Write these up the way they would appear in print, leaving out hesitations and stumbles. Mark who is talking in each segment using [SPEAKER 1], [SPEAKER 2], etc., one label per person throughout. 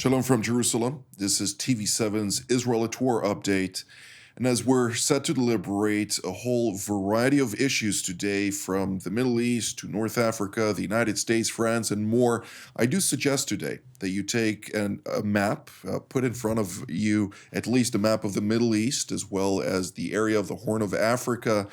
[SPEAKER 1] Shalom from Jerusalem. This is TV7's Israel at War update. And as we're set to deliberate a whole variety of issues today, from the Middle East to North Africa, the United States, France, and more, I do suggest today that you take a map, put in front of you at least a map of the Middle East, as well as the area of the Horn of Africa,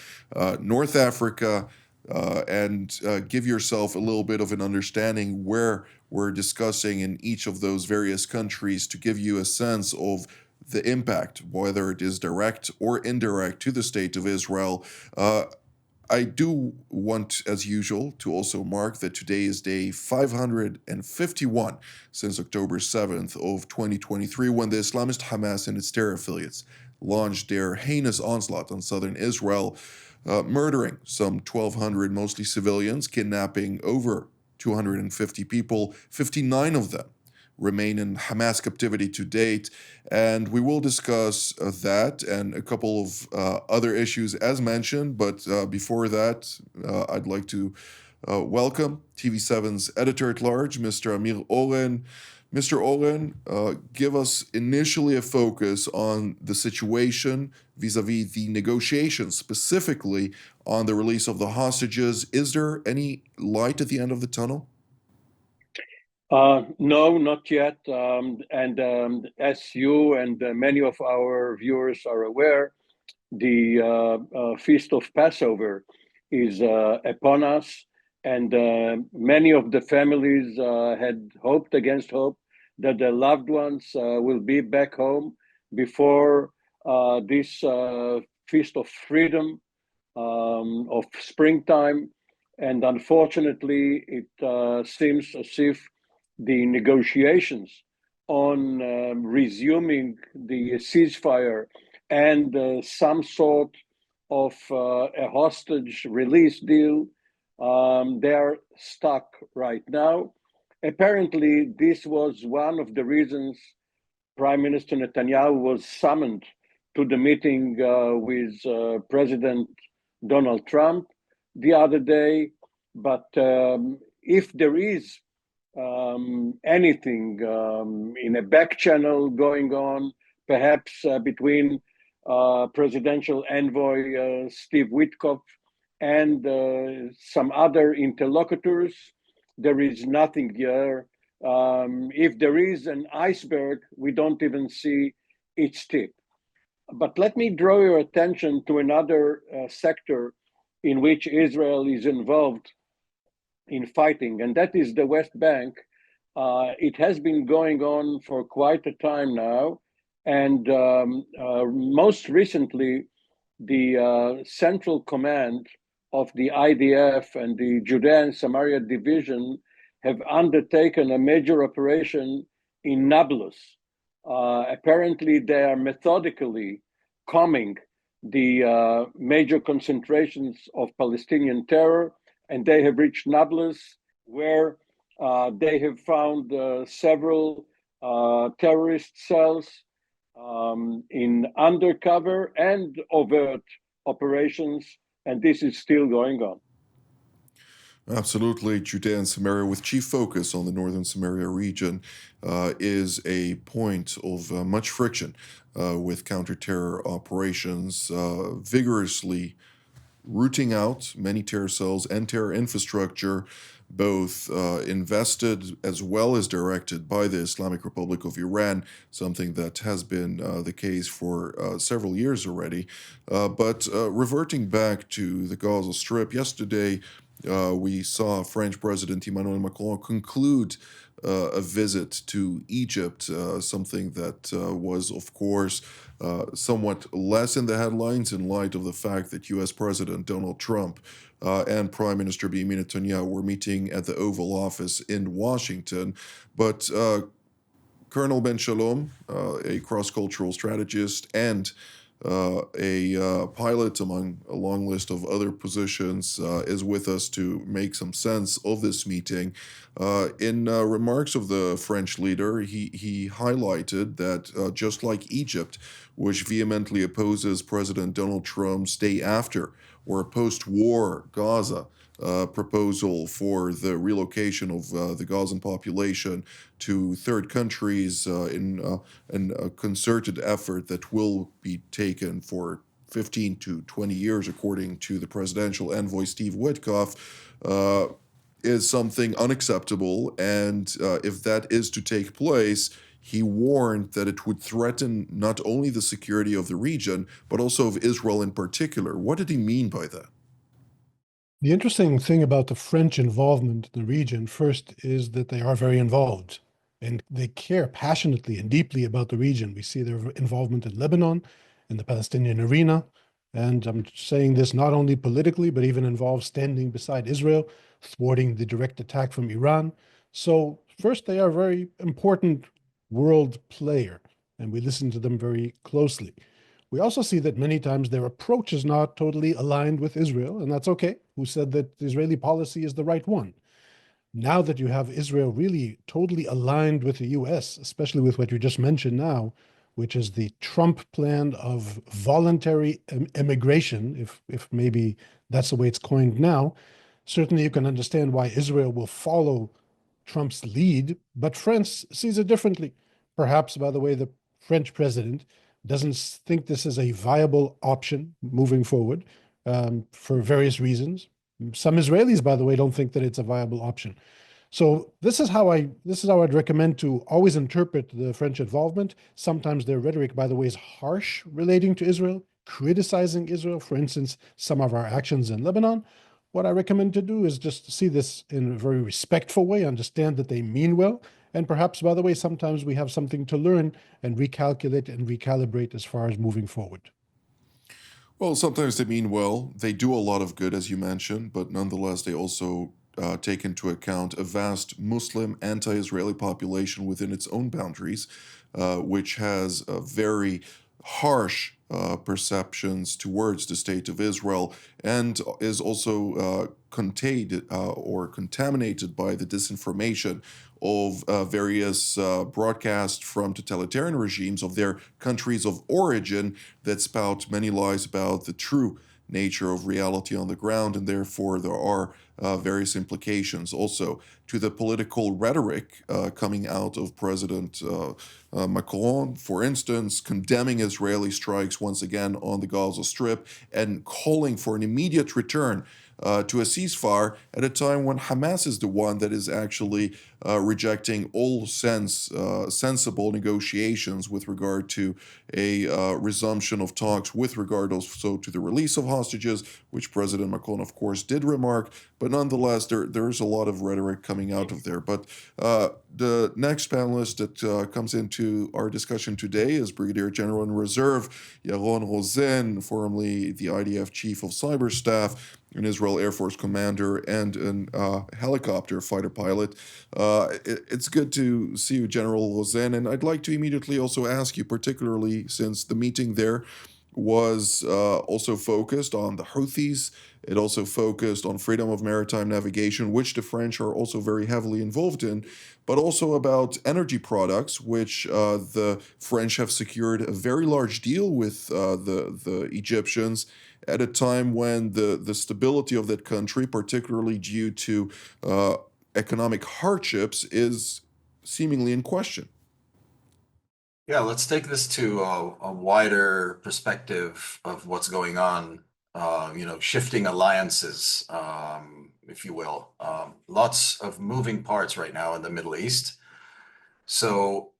[SPEAKER 1] North Africa, and give yourself a little bit of an understanding where we're discussing in each of those various countries, to give you a sense of the impact, whether it is direct or indirect, to the state of Israel. I do want, as usual, to also mark that today is day 551 since October 7th of 2023, when the Islamist Hamas and its terror affiliates launched their heinous onslaught on southern Israel, murdering some 1,200 mostly civilians, kidnapping over 250 people. 59 of them remain in Hamas captivity to date, and we will discuss that and a couple of other issues as mentioned. But before that, I'd like to welcome TV7's editor-at-large, Mr. Amir Oren. Mr. Oren, give us initially a focus on the situation vis-a-vis the negotiations, specifically on the release of the hostages. Is there any light at the end of the tunnel?
[SPEAKER 2] No, not yet. As you and many of our viewers are aware, the Feast of Passover is upon us, and many of the families had hoped against hope that their loved ones will be back home before this Feast of Freedom of springtime. And unfortunately, it seems as if the negotiations on resuming the ceasefire and some sort of a hostage release deal, they are stuck right now. Apparently, this was one of the reasons Prime Minister Netanyahu was summoned to the meeting with President Donald Trump the other day. But if there is anything in a back channel going on, perhaps between presidential envoy Steve Witkoff and some other interlocutors, there is nothing here. If there is an iceberg, we don't even see its tip. But let me draw your attention to another sector in which Israel is involved in fighting, and that is the West Bank. It has been going on for quite a time now, and most recently, the Central Command of the IDF and the Judea and Samaria Division have undertaken a major operation in Nablus. Apparently, they are methodically combing the major concentrations of Palestinian terror, and they have reached Nablus, where they have found several terrorist cells in undercover and overt operations, and this is still going on.
[SPEAKER 1] Absolutely. Judea and Samaria, with chief focus on the northern Samaria region, is a point of much friction with counter-terror operations, vigorously rooting out many terror cells and terror infrastructure, both invested as well as directed by the Islamic Republic of Iran, something that has been the case for several years already. But reverting back to the Gaza Strip, yesterday we saw French President Emmanuel Macron conclude a visit to Egypt, something that was, of course, somewhat less in the headlines in light of the fact that U.S. President Donald Trump and Prime Minister Benjamin Netanyahu were meeting at the Oval Office in Washington. But Colonel Ben Shalom, a cross-cultural strategist and a pilot among a long list of other positions, is with us to make some sense of this meeting. In remarks of the French leader, he highlighted that just like Egypt, which vehemently opposes President Donald Trump's day after or post-war Gaza, proposal for the relocation of the Gazan population to third countries in a concerted effort that will be taken for 15 to 20 years, according to the presidential envoy Steve Witkoff, is something unacceptable. And if that is to take place, he warned that it would threaten not only the security of the region, but also of Israel in particular. What did he mean by that?
[SPEAKER 3] The interesting thing about the French involvement in the region, first, is that they are very involved and they care passionately and deeply about the region. We see their involvement in Lebanon, in the Palestinian arena. And I'm saying this not only politically, but even involves standing beside Israel, thwarting the direct attack from Iran. So, first, they are a very important world player, and we listen to them very closely. We also see that many times their approach is not totally aligned with Israel, and that's okay. Who said that the Israeli policy is the right one? Now that you have Israel really totally aligned with the US, especially with what you just mentioned now, which is the Trump plan of voluntary immigration, if maybe that's the way it's coined now, certainly you can understand why Israel will follow Trump's lead, but France sees it differently. Perhaps, by the way, the French president doesn't think this is a viable option moving forward for various reasons. Some Israelis, by the way, don't think that it's a viable option. So this is how I'd recommend to always interpret the French involvement. Sometimes their rhetoric, by the way, is harsh relating to Israel, criticizing Israel, for instance, some of our actions in Lebanon. What I recommend to do is just see this in a very respectful way, understand that they mean well, and perhaps, by the way, sometimes we have something to learn and recalculate and recalibrate as far as moving forward.
[SPEAKER 1] Well, sometimes they mean well. They do a lot of good, as you mentioned, but nonetheless, they also take into account a vast Muslim anti Israeli population within its own boundaries, which has a very harsh perceptions towards the state of Israel and is also contained or contaminated by the disinformation of various broadcasts from totalitarian regimes of their countries of origin that spout many lies about the true nature of reality on the ground, and therefore there are various implications also to the political rhetoric coming out of President Macron, for instance, condemning Israeli strikes once again on the Gaza Strip and calling for an immediate return to a ceasefire at a time when Hamas is the one that is actually rejecting all sensible negotiations with regard to a resumption of talks, with regard also to the release of hostages, which President Macron, of course, did remark. But nonetheless, there's a lot of rhetoric coming out of there. But the next panelist that comes into our discussion today is Brigadier General in Reserve Yaron Rosen, formerly the IDF Chief of Cyber Staff, an Israel Air Force commander, and a helicopter fighter pilot. It's good to see you, General Rosen, and I'd like to immediately also ask you, particularly since the meeting there was also focused on the Houthis. It also focused on freedom of maritime navigation, which the French are also very heavily involved in, but also about energy products, which the French have secured a very large deal with the Egyptians at a time when the stability of that country, particularly due to economic hardships, is seemingly in question.
[SPEAKER 4] Yeah, let's take this to a wider perspective of what's going on, shifting alliances, if you will. Lots of moving parts right now in the Middle East. So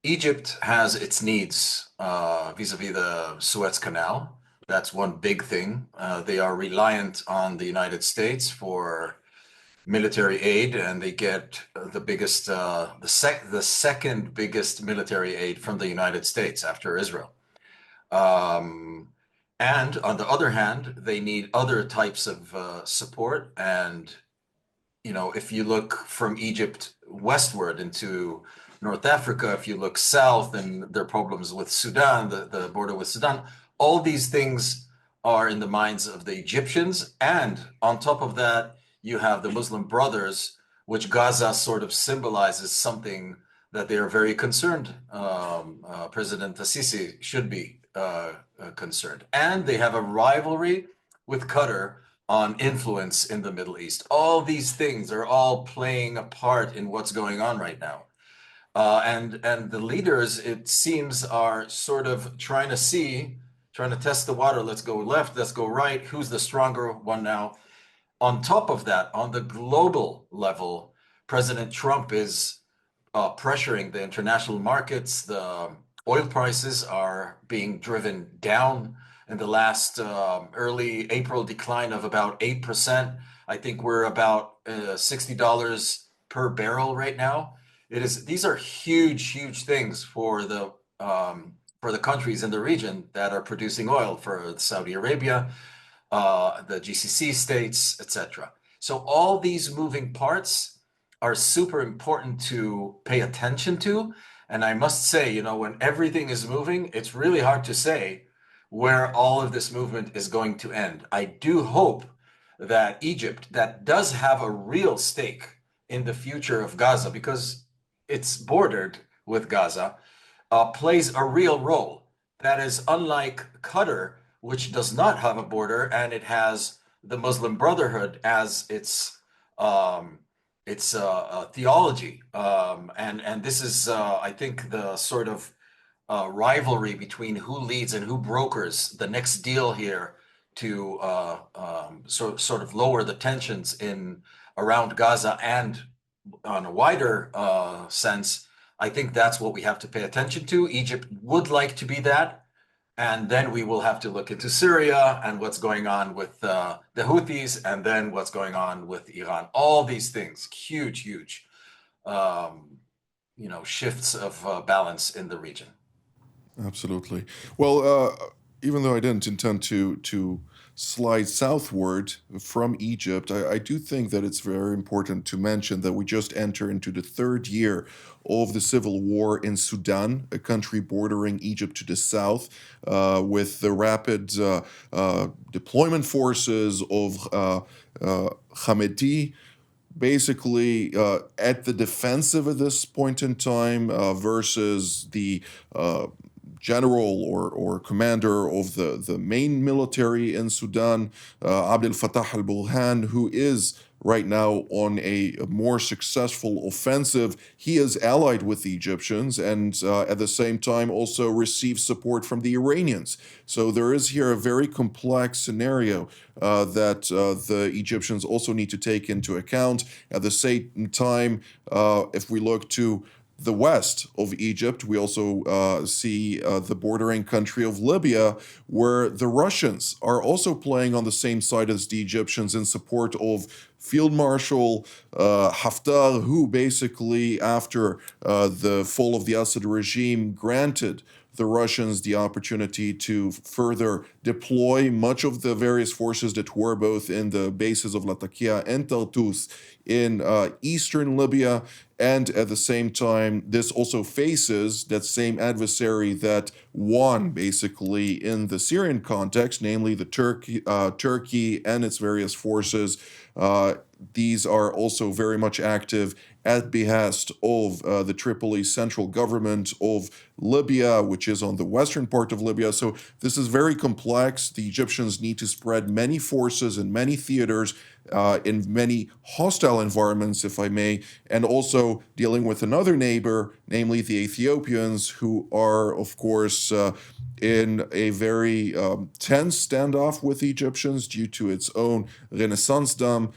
[SPEAKER 4] Egypt has its needs vis-a-vis the Suez Canal. That's one big thing. They are reliant on the United States for military aid, and they get the second biggest military aid from the United States after Israel. And on the other hand, they need other types of support. And if you look from Egypt westward into North Africa, if you look south, and there are problems with Sudan, the border with Sudan, all these things are in the minds of the Egyptians. And on top of that, you have the Muslim Brothers, which Gaza sort of symbolizes something that they are very concerned. President Sisi should be concerned. And they have a rivalry with Qatar on influence in the Middle East. All these things are all playing a part in what's going on right now. And the leaders, it seems, are sort of trying to test the water. Let's go left, let's go right. Who's the stronger one now? On top of that, on the global level, President Trump is pressuring the international markets. The oil prices are being driven down. In the last early April decline of about 8%, I think we're about $60 per barrel right now. These are huge, huge things for the countries in the region that are producing oil, for Saudi Arabia, the GCC states, etc. So all these moving parts are super important to pay attention to. And I must say, you know, when everything is moving, it's really hard to say where all of this movement is going to end. I do hope that Egypt, that does have a real stake in the future of Gaza, because it's bordered with Gaza, plays a real role. That is unlike Qatar, which does not have a border, and it has the Muslim Brotherhood as its theology. And this is, I think, the sort of rivalry between who leads and who brokers the next deal here to sort of lower the tensions in around Gaza, and on a wider sense, I think that's what we have to pay attention to. Egypt would like to be that. And then we will have to look into Syria and what's going on with the Houthis, and then what's going on with Iran. All these things, huge, huge, shifts of balance in the region.
[SPEAKER 1] Absolutely. Well, even though I didn't intend to slide southward from Egypt, I do think that it's very important to mention that we just enter into the third year of the civil war in Sudan, a country bordering Egypt to the south, with the rapid deployment forces of Hamidi basically at the defensive at this point in time versus the general or commander of the main military in Sudan, Abdel Fattah al-Burhan, who is right now on a more successful offensive. He is allied with the Egyptians and at the same time also receives support from the Iranians. So there is here a very complex scenario that the Egyptians also need to take into account. At the same time, if we look to the west of Egypt, we also see the bordering country of Libya, where the Russians are also playing on the same side as the Egyptians in support of Field Marshal Haftar, who basically, after the fall of the Assad regime, granted the Russians the opportunity to further deploy much of the various forces that were both in the bases of Latakia and Tartus in eastern Libya. And at the same time, this also faces that same adversary that won basically in the Syrian context, namely the Turkey and its various forces. These are also very much active at behest of the Tripoli central government of Libya, which is on the western part of Libya. So this is very complex. The Egyptians need to spread many forces in many theaters, in many hostile environments, if I may, and also dealing with another neighbor, namely the Ethiopians, who are, of course, in a very tense standoff with the Egyptians due to its own Renaissance Dam,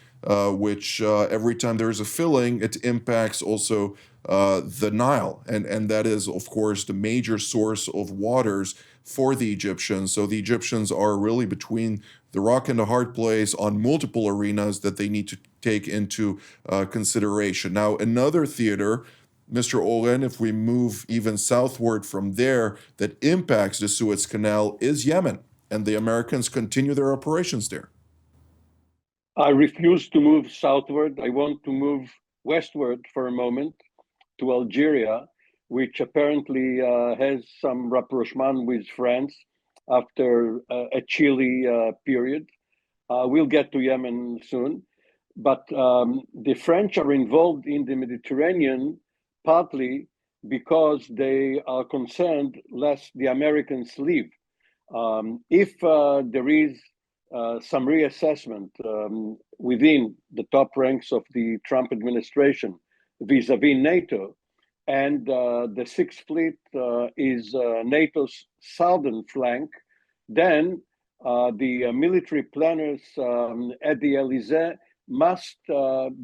[SPEAKER 1] which every time there is a filling, it impacts also the Nile. And that is, of course, the major source of waters for the Egyptians. So the Egyptians are really between the rock and the hard place on multiple arenas that they need to take into consideration. Now, another theater, Mr. Oren, if we move even southward from there, that impacts the Suez Canal is Yemen, and the Americans continue their operations there.
[SPEAKER 2] I refuse to move southward. I want to move westward for a moment to Algeria, which apparently has some rapprochement with France after a chilly period. We'll get to Yemen soon. But the French are involved in the Mediterranean partly because they are concerned lest the Americans leave. If there is some reassessment within the top ranks of the Trump administration vis-a-vis NATO. And the Sixth Fleet is NATO's southern flank. Then the military planners at the Elysee must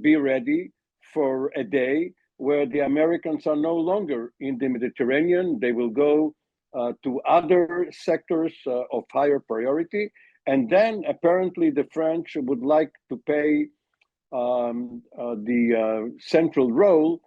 [SPEAKER 2] be ready for a day where the Americans are no longer in the Mediterranean. They will go to other sectors of higher priority. And then apparently the French would like to play the central role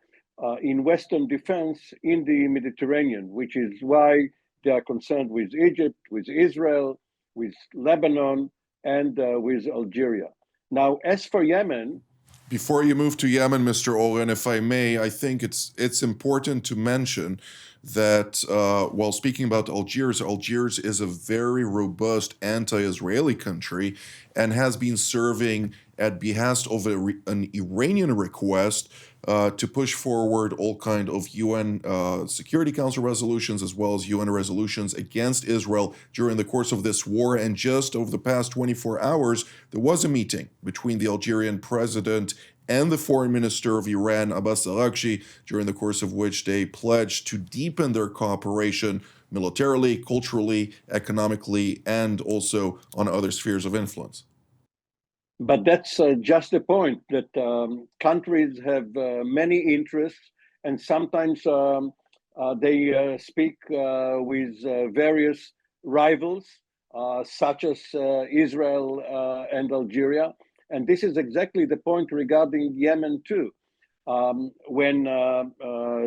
[SPEAKER 2] in Western defense in the Mediterranean, which is why they are concerned with Egypt, with Israel, with Lebanon, and with Algeria. Now, as for Yemen,
[SPEAKER 1] before you move to Yemen, Mr. Oren, if I may, I think it's important to mention that while speaking about Algiers, Algiers is a very robust anti-Israeli country and has been serving at behest of an Iranian request to push forward all kind of UN Security Council resolutions as well as UN resolutions against Israel during the course of this war. And just over the past 24 hours, there was a meeting between the Algerian president and the foreign minister of Iran, Abbas Araghchi, during the course of which they pledged to deepen their cooperation militarily, culturally, economically, and also on other spheres of influence.
[SPEAKER 2] But that's just the point, that countries have many interests, and sometimes they speak with various rivals, such as Israel and Algeria. And this is exactly the point regarding Yemen too. When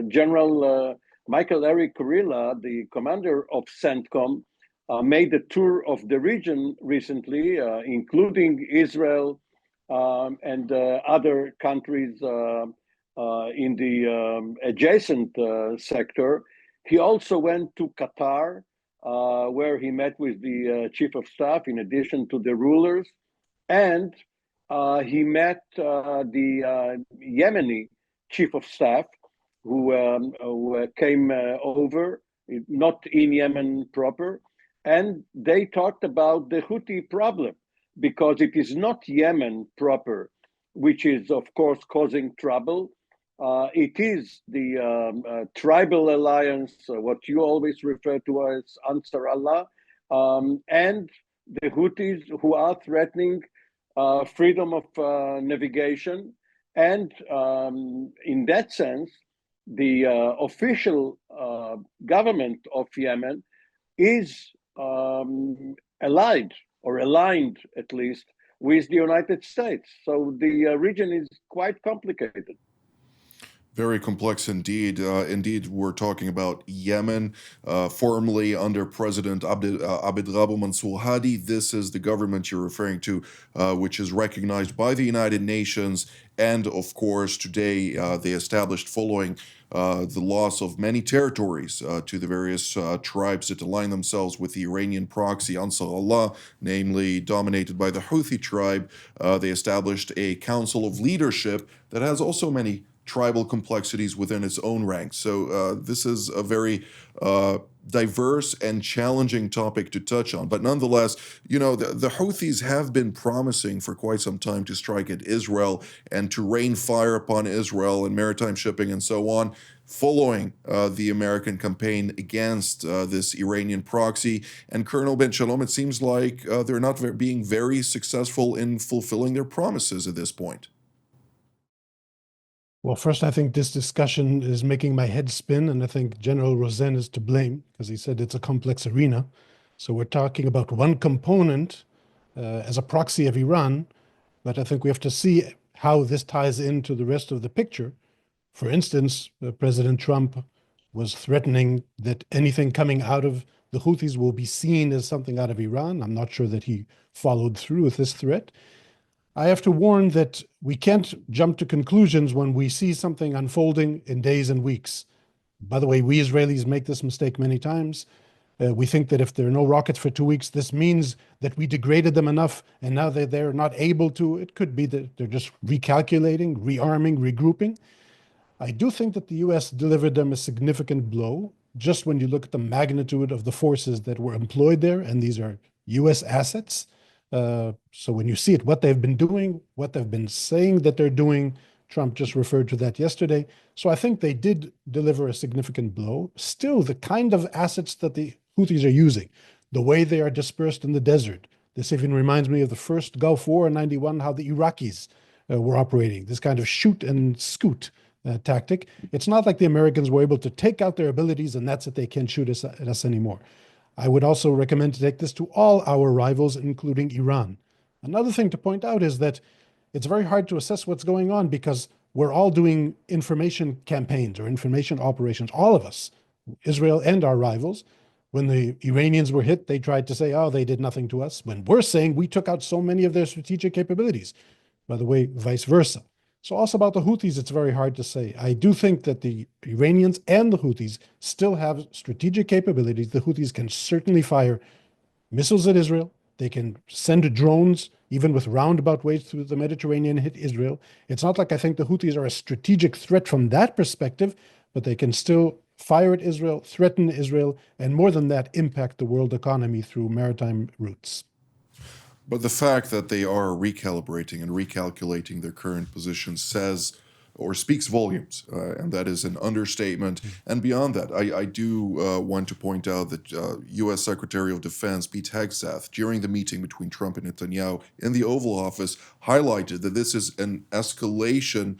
[SPEAKER 2] General Michael Eric Kurilla, the commander of CENTCOM, made a tour of the region recently, including Israel and other countries in the adjacent sector. He also went to Qatar, where he met with the chief of staff, in addition to the rulers, and he met the Yemeni chief of staff, who came over, not in Yemen proper, and they talked about the Houthi problem, because it is not Yemen proper, which is, of course, causing trouble. It is the tribal alliance, what you always refer to as Ansar Allah, and the Houthis, who are threatening freedom of navigation. And in that sense, the official government of Yemen is allied, or aligned at least, with the United States. So the region is quite complicated.
[SPEAKER 1] Very complex indeed. Indeed, we're talking about Yemen, formerly under President Abd Rabbu Mansour Hadi. This is the government you're referring to, which is recognized by the United Nations. And of course, today they established, following the loss of many territories to the various tribes that align themselves with the Iranian proxy Ansar Allah, namely dominated by the Houthi tribe, they established a council of leadership that has also many tribal complexities within its own ranks. So this is a very diverse and challenging topic to touch on. But nonetheless, you know, the Houthis have been promising for quite some time to strike at Israel and to rain fire upon Israel and maritime shipping and so on, following the American campaign against this Iranian proxy. And Colonel Ben Shalom, it seems like they're not being very successful in fulfilling their promises at this point.
[SPEAKER 3] Well, first, I think this discussion is making my head spin, and I think General Rosen is to blame, because he said it's a complex arena. So we're talking about one component as a proxy of Iran, but I think we have to see how this ties into the rest of the picture. For instance, President Trump was threatening that anything coming out of the Houthis will be seen as something out of Iran. I'm not sure that he followed through with this threat. I have to warn that we can't jump to conclusions when we see something unfolding in days and weeks. By the way, we Israelis make this mistake many times. We think that if there are no rockets for 2 weeks, this means that we degraded them enough, and now that they're not able to. It could be that they're just recalculating, rearming, regrouping. I do think that the US delivered them a significant blow, just when you look at the magnitude of the forces that were employed there, and these are US assets. So when you see it, what they've been doing, what they've been saying that they're doing, Trump just referred to that yesterday. So I think they did deliver a significant blow. Still, the kind of assets that the Houthis are using, the way they are dispersed in the desert, this even reminds me of the first Gulf War in 91, how the Iraqis were operating, this kind of shoot and scoot tactic. It's not like the Americans were able to take out their abilities and that's it, they can't shoot at us anymore. I would also recommend to take this to all our rivals, including Iran. Another thing to point out is that it's very hard to assess what's going on because we're all doing information campaigns or information operations, all of us, Israel and our rivals. When the Iranians were hit, they tried to say, oh, they did nothing to us, when we're saying we took out so many of their strategic capabilities. By the way, vice versa. So also about the Houthis, it's very hard to say. I do think that the Iranians and the Houthis still have strategic capabilities. The Houthis can certainly fire missiles at Israel. They can send drones, even with roundabout ways through the Mediterranean, hit Israel. It's not like I think the Houthis are a strategic threat from that perspective, but they can still fire at Israel, threaten Israel, and more than that, impact the world economy through maritime routes.
[SPEAKER 1] But the fact that they are recalibrating and recalculating their current position says or speaks volumes, and that is an understatement. And beyond that, I do want to point out that U.S. Secretary of Defense Pete Hegseth, during the meeting between Trump and Netanyahu in the Oval Office, highlighted that this is an escalation.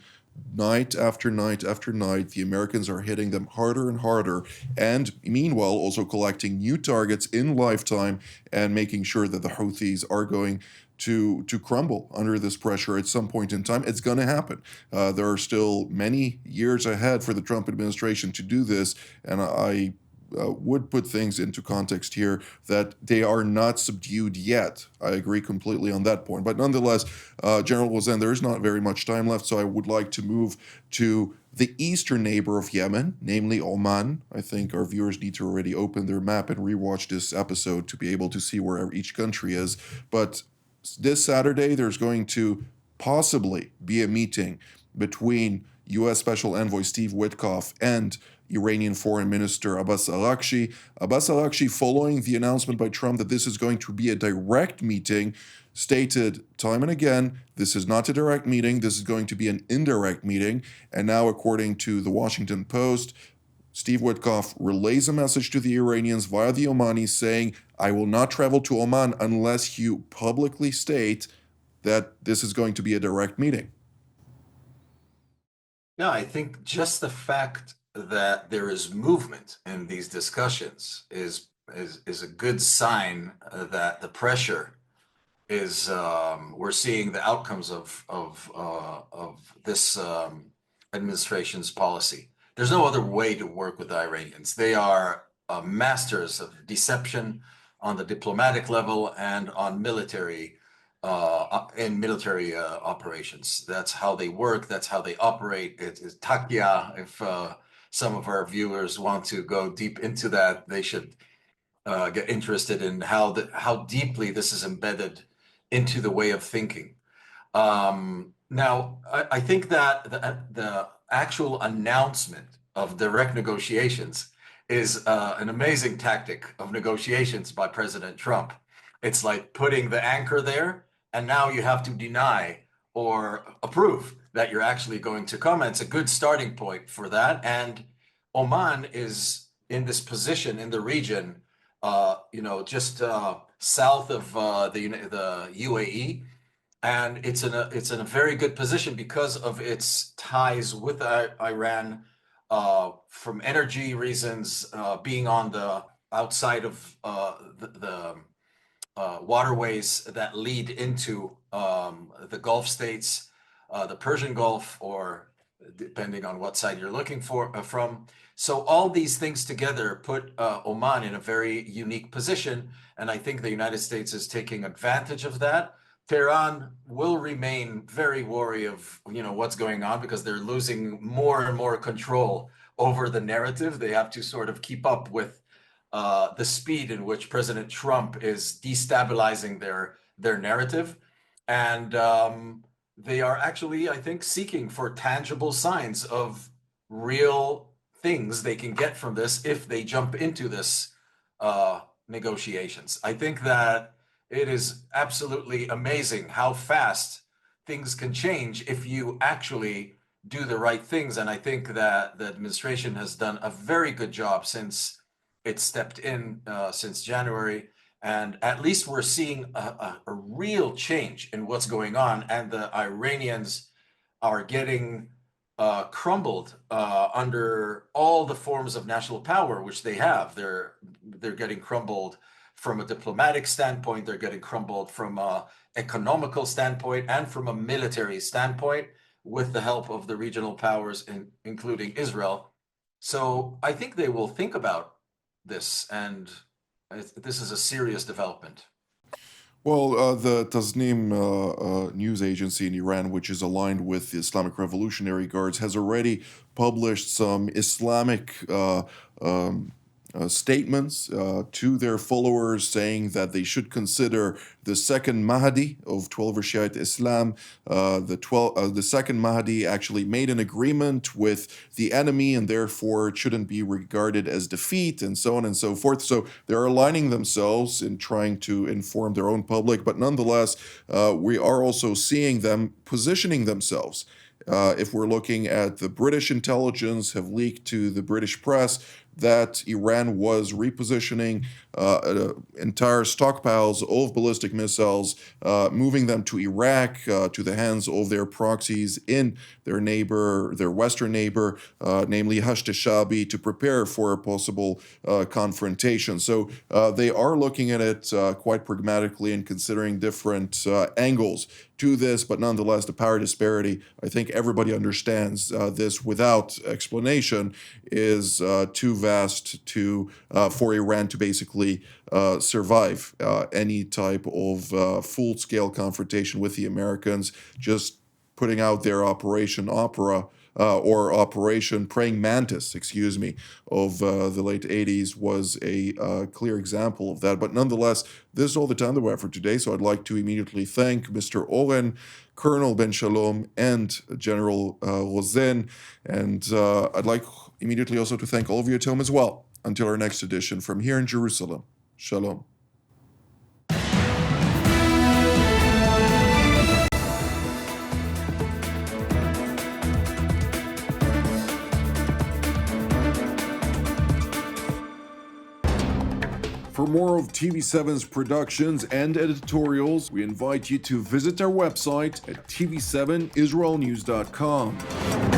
[SPEAKER 1] Night after night after night, the Americans are hitting them harder and harder, and meanwhile also collecting new targets in lifetime and making sure that the Houthis are going to crumble under this pressure at some point in time. It's going to happen. There are still many years ahead for the Trump administration to do this, and I would put things into context here that they are not subdued yet. I agree completely on that point. But nonetheless, General Wazen, there is not very much time left, so I would like to move to the eastern neighbor of Yemen, namely Oman. I think our viewers need to already open their map and rewatch this episode to be able to see where each country is. But this Saturday, there's going to possibly be a meeting between U.S. Special Envoy Steve Witkoff and Iranian Foreign Minister Abbas Araghchi. Abbas Araghchi, following the announcement by Trump that this is going to be a direct meeting, stated time and again, this is not a direct meeting, this is going to be an indirect meeting. And now, according to the Washington Post, Steve Witkoff relays a message to the Iranians via the Omanis saying, I will not travel to Oman unless you publicly state that this is going to be a direct meeting.
[SPEAKER 4] Yeah, I think just the fact that there is movement in these discussions is a good sign that the pressure is we're seeing the outcomes of this administration's policy. There's no other way to work with the Iranians. They are masters of deception on the diplomatic level and on military operations. That's how they work. That's how they operate. It's takia. If some of our viewers want to go deep into that, they should get interested in how deeply this is embedded into the way of thinking. Now, I think that the actual announcement of direct negotiations is an amazing tactic of negotiations by President Trump. It's like putting the anchor there, and now you have to deny or approve that you're actually going to come. And it's a good starting point for that. And Oman is in this position in the region, just south of the UAE, and it's in a very good position because of its ties with Iran, from energy reasons, being on the outside of the waterways that lead into the Gulf states, the Persian Gulf, or depending on what side you're looking from. So all these things together put Oman in a very unique position, and I think the United States is taking advantage of that. Tehran will remain very wary of what's going on because they're losing more and more control over the narrative. They have to sort of keep up with the speed in which President Trump is destabilizing their narrative, and they are actually, I think, seeking for tangible signs of real things they can get from this if they jump into this negotiations. I think that it is absolutely amazing how fast things can change if you actually do the right things. And I think that the administration has done a very good job since it stepped in since January. And at least we're seeing a real change in what's going on. And the Iranians are getting crumbled under all the forms of national power which they have. They're getting crumbled from a diplomatic standpoint. They're getting crumbled from a economical standpoint and from a military standpoint with the help of the regional powers, including Israel. So I think they will think about this, and this is a serious development.
[SPEAKER 1] Well, the Tasnim news agency in Iran, which is aligned with the Islamic Revolutionary Guards, has already published some Islamic statements to their followers saying that they should consider the second Mahdi of 12 Shiite Islam. The second Mahdi actually made an agreement with the enemy and therefore it shouldn't be regarded as defeat and so on and so forth. So they're aligning themselves in trying to inform their own public, but nonetheless, we are also seeing them positioning themselves. If we're looking at the British intelligence have leaked to the British press that Iran was repositioning entire stockpiles of ballistic missiles, moving them to Iraq, to the hands of their proxies in their western neighbor, namely Hashd al-Shaabi, to prepare for a possible confrontation. So they are looking at it quite pragmatically and considering different angles to this, but nonetheless, the power disparity, I think everybody understands this without explanation, is too vast for Iran to basically survive any type of full-scale confrontation with the Americans. Just putting out their Operation Opera or Operation Praying Mantis, of the late 80s was a clear example of that. But nonetheless, this is all the time that we have for today, so I'd like to immediately thank Mr. Oren, Colonel Ben Shalom, and General Rosen, and I'd like immediately also to thank all of you at home as well. Until our next edition from here in Jerusalem. Shalom. For more of TV7's productions and editorials, we invite you to visit our website at TV7israelnews.com.